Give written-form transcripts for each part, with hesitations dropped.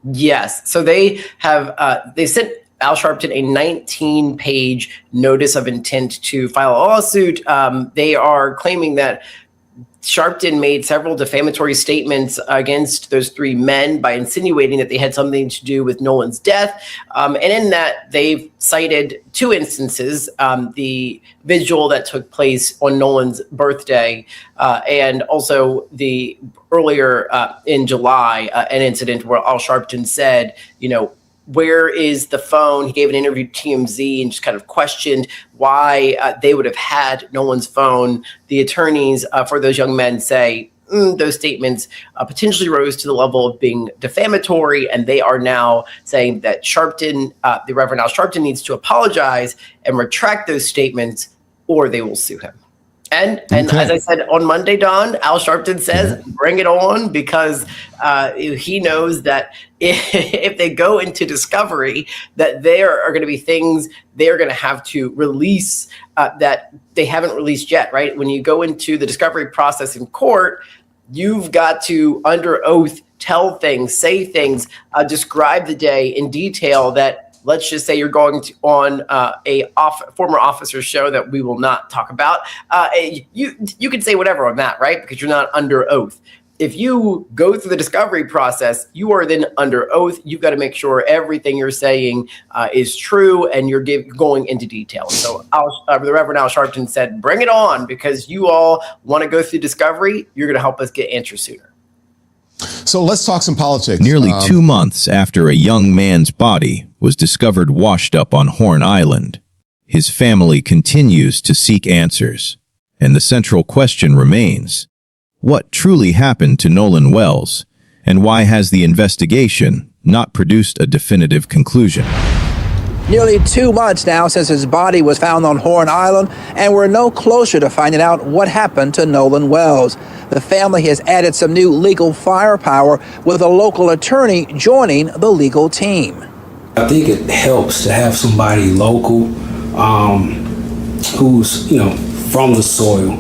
Yes. So they sent Al Sharpton a 19-page notice of intent to file a lawsuit. They are claiming that Sharpton made several defamatory statements against those three men by insinuating that they had something to do with Nolan's death. And in that, they've cited two instances, the vigil that took place on Nolan's birthday, and also the earlier in July, an incident where Al Sharpton said, where is the phone? He gave an interview to TMZ and just kind of questioned why they would have had Nolan's phone. The attorneys for those young men say those statements potentially rose to the level of being defamatory, and they are now saying that Sharpton, the Reverend Al Sharpton, needs to apologize and retract those statements, or they will sue him. And as I said on Monday, Don, Al Sharpton says, bring it on, because he knows that if they go into discovery, that there are going to be things they're going to have to release that they haven't released yet, right? When you go into the discovery process in court, you've got to, under oath, tell things, say things, describe the day in detail that, let's just say you're going to on a former officer's show that we will not talk about. You can say whatever on that, right? Because you're not under oath. If you go through the discovery process, you are then under oath. You've got to make sure everything you're saying is true, and you're going into detail. So the Reverend Al Sharpton said, bring it on, because you all want to go through discovery. You're going to help us get answers sooner. So let's talk some politics. Nearly 2 months after a young man's body was discovered washed up on Horn Island, his family continues to seek answers, and the central question remains: what truly happened to Nolan Wells, and why has the investigation not produced a definitive conclusion? Nearly 2 months now since his body was found on Horn Island, and we're no closer to finding out what happened to Nolan Wells. The family has added some new legal firepower, with a local attorney joining the legal team. I think it helps to have somebody local who's, from the soil,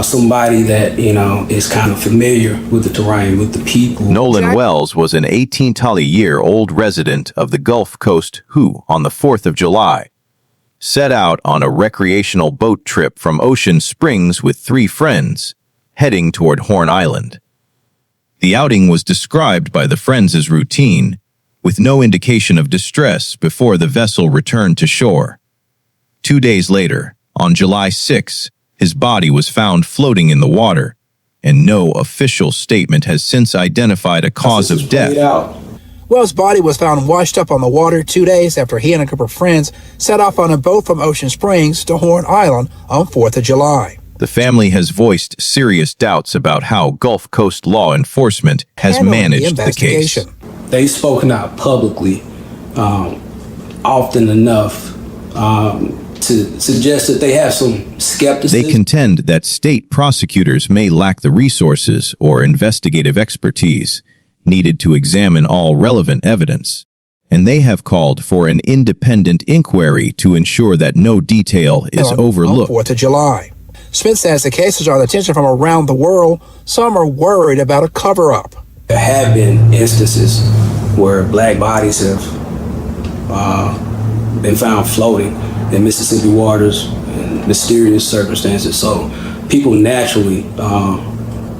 somebody that, is kind of familiar with the terrain, with the people. Nolan Wells was an 18-year-old resident of the Gulf Coast who, on the 4th of July, set out on a recreational boat trip from Ocean Springs with 3 friends, heading toward Horn Island. The outing was described by the friends as routine, with no indication of distress before the vessel returned to shore. 2 days later, on July 6, his body was found floating in the water, and no official statement has since identified a cause of death. Wells' body was found washed up on the water 2 days after he and a group of friends set off on a boat from Ocean Springs to Horn Island on 4th of July. The family has voiced serious doubts about how Gulf Coast law enforcement has managed the case. They've spoken out publicly often enough to suggest that they have some skepticism. They contend that state prosecutors may lack the resources or investigative expertise needed to examine all relevant evidence, and they have called for an independent inquiry to ensure that no detail is overlooked. On 4th of July. Smith says the cases are the attention from around the world. Some are worried about a cover-up. There have been instances where black bodies have been found floating in Mississippi waters in mysterious circumstances. So people naturally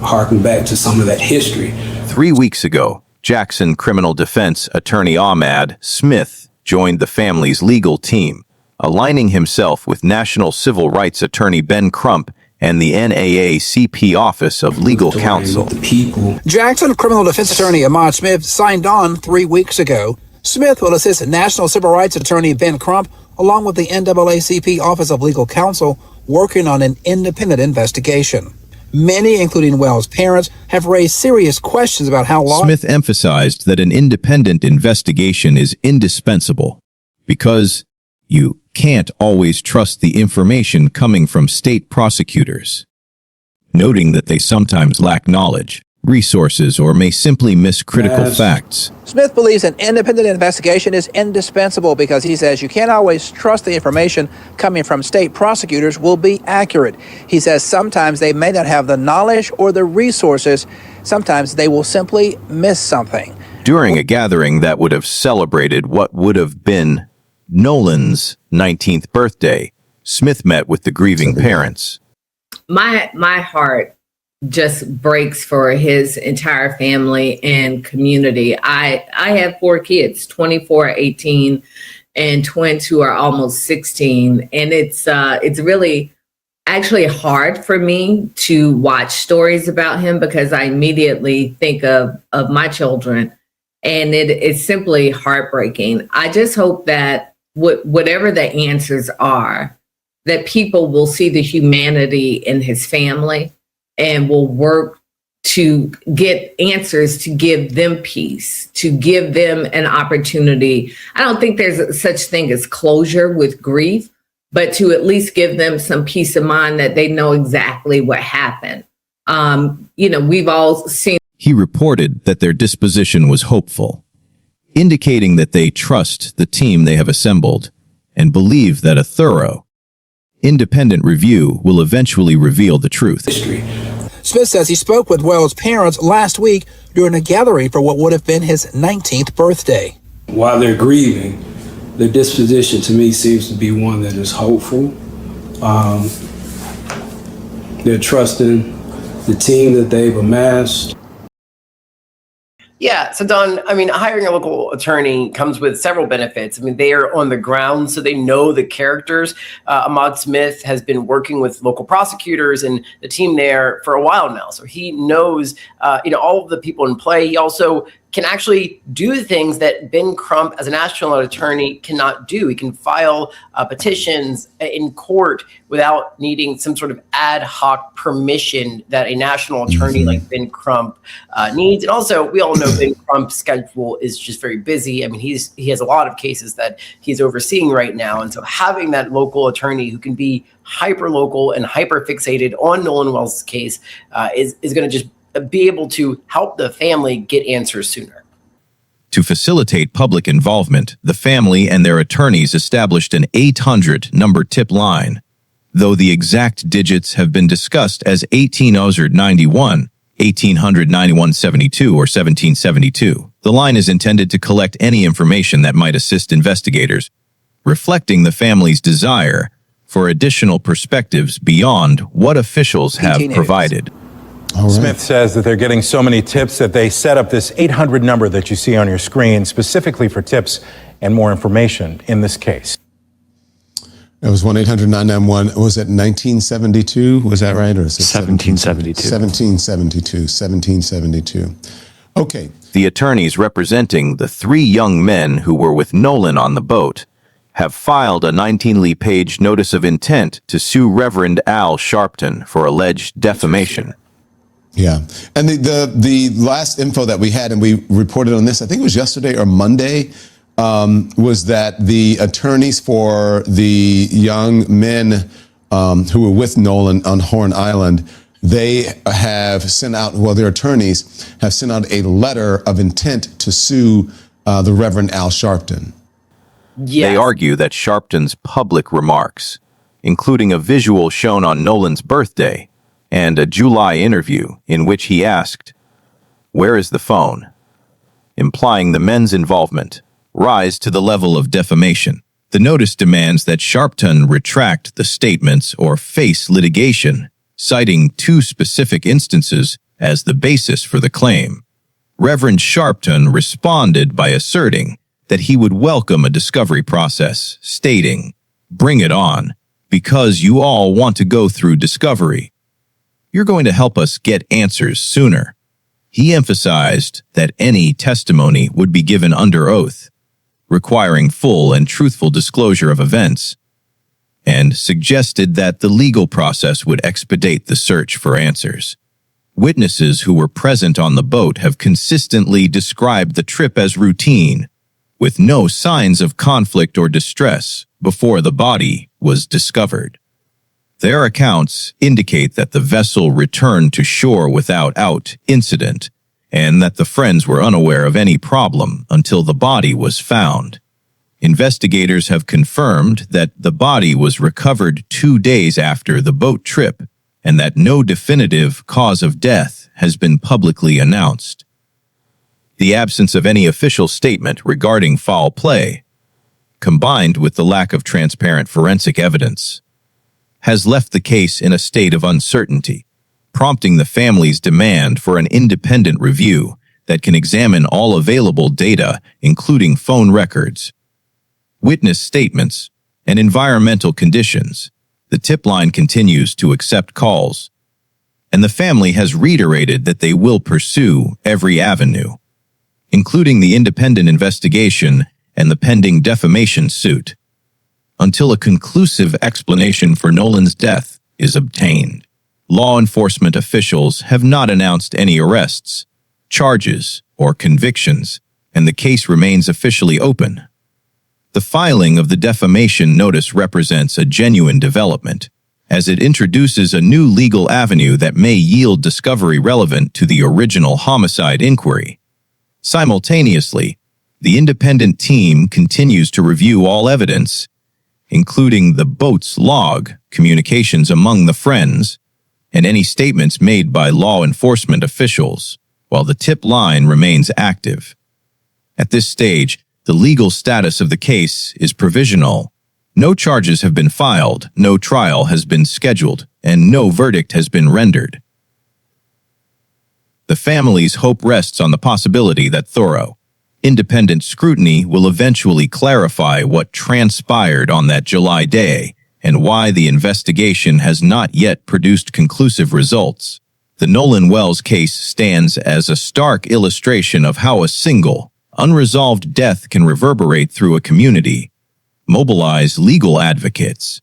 harken back to some of that history. 3 weeks ago, Jackson criminal defense attorney Ahmad Smith joined the family's legal team, aligning himself with National Civil Rights Attorney Ben Crump and the NAACP Office of Legal Counsel. Jackson criminal defense attorney Ahmad Smith signed on 3 weeks ago. Smith will assist National Civil Rights Attorney Ben Crump, along with the NAACP Office of Legal Counsel, working on an independent investigation. Many, including Wells' parents, have raised serious questions about how law... Smith emphasized that an independent investigation is indispensable because you can't always trust the information coming from state prosecutors, noting that they sometimes lack knowledge, resources, or may simply miss critical facts. Smith believes an independent investigation is indispensable because he says you can't always trust the information coming from state prosecutors will be accurate. He says sometimes they may not have the knowledge or the resources. Sometimes they will simply miss something. During a gathering that would have celebrated what would have been Nolan's 19th birthday, Smith met with the grieving parents. My heart just breaks for his entire family and community. I have 4 kids, 24, 18, and twins who are almost 16. And it's really actually hard for me to watch stories about him because I immediately think of my children, and it's simply heartbreaking. I just hope that whatever the answers are, that people will see the humanity in his family and will work to get answers to give them peace, to give them an opportunity. I don't think there's such thing as closure with grief, but to at least give them some peace of mind that they know exactly what happened. We've all seen. He reported that their disposition was hopeful, indicating that they trust the team they have assembled and believe that a thorough, independent review will eventually reveal the truth. Smith says he spoke with Wells' parents last week during a gathering for what would have been his 19th birthday. While they're grieving, their disposition to me seems to be one that is hopeful. They're trusting the team that they've amassed. Yeah. So, Don, hiring a local attorney comes with several benefits. They are on the ground, so they know the characters. Ahmad Smith has been working with local prosecutors and the team there for a while now. So he knows, all of the people in play. He also can actually do things that Ben Crump, as a national attorney, cannot do. He can file petitions in court without needing some sort of ad hoc permission that a national attorney like Ben Crump needs. And also, we all know Ben Crump's schedule is just very busy. He has a lot of cases that he's overseeing right now. And so having that local attorney who can be hyper local and hyper fixated on Nolan Wells' case is going to just be able to help the family get answers sooner. To facilitate public involvement, the family and their attorneys established an 800 number tip line, though the exact digits have been discussed as 1891, 1891-72, or 1772. The line is intended to collect any information that might assist investigators, reflecting the family's desire for additional perspectives beyond what officials have provided. All right. Smith says that they're getting so many tips that they set up this 800 number that you see on your screen specifically for tips and more information in this case. It was 1-800-991. Was it 1972? Was that right? Or is it 1772? 1772. Okay. The attorneys representing the 3 young men who were with Nolan on the boat have filed a 19-page notice of intent to sue Reverend Al Sharpton for alleged defamation. Yeah. And the last info that we had, and we reported on this, I think it was yesterday or Monday, was that the attorneys for the young men who were with Nolan on Horn Island, they have sent out, their attorneys have sent out a letter of intent to sue the Reverend Al Sharpton. Yes. They argue that Sharpton's public remarks, including a visual shown on Nolan's birthday, and a July interview in which he asked, "Where is the phone?" implying the men's involvement, rise to the level of defamation. The notice demands that Sharpton retract the statements or face litigation, citing 2 specific instances as the basis for the claim. Reverend Sharpton responded by asserting that he would welcome a discovery process, stating, "Bring it on, because you all want to go through discovery. You're going to help us get answers sooner." He emphasized that any testimony would be given under oath, requiring full and truthful disclosure of events, and suggested that the legal process would expedite the search for answers. Witnesses who were present on the boat have consistently described the trip as routine, with no signs of conflict or distress before the body was discovered. Their accounts indicate that the vessel returned to shore without incident, and that the friends were unaware of any problem until the body was found. Investigators have confirmed that the body was recovered 2 days after the boat trip, and that no definitive cause of death has been publicly announced. The absence of any official statement regarding foul play, combined with the lack of transparent forensic evidence, has left the case in a state of uncertainty, prompting the family's demand for an independent review that can examine all available data, including phone records, witness statements, and environmental conditions. The tip line continues to accept calls, and the family has reiterated that they will pursue every avenue, including the independent investigation and the pending defamation suit, until a conclusive explanation for Nolan's death is obtained. Law enforcement officials have not announced any arrests, charges, or convictions, and the case remains officially open. The filing of the defamation notice represents a genuine development, as it introduces a new legal avenue that may yield discovery relevant to the original homicide inquiry. Simultaneously, the independent team continues to review all evidence, including the boat's log, communications among the friends, and any statements made by law enforcement officials, while the tip line remains active. At this stage, the legal status of the case is provisional. No charges have been filed, no trial has been scheduled, and no verdict has been rendered. The family's hope rests on the possibility that thorough, independent scrutiny will eventually clarify what transpired on that July day and why the investigation has not yet produced conclusive results. The Nolan Wells case stands as a stark illustration of how a single, unresolved death can reverberate through a community, mobilize legal advocates,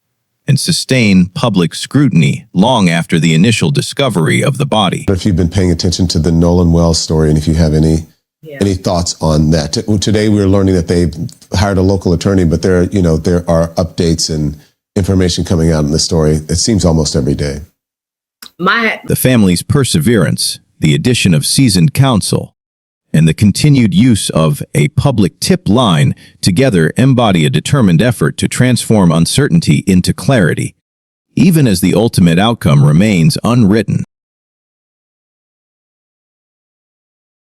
and sustain public scrutiny long after the initial discovery of the body. If you've been paying attention to the Nolan Wells story, and if you have any thoughts on that. Today we're learning that they've hired a local attorney, but there are updates and information coming out in the story. It seems almost every day. The family's perseverance, the addition of seasoned counsel, and the continued use of a public tip line together embody a determined effort to transform uncertainty into clarity, even as the ultimate outcome remains unwritten.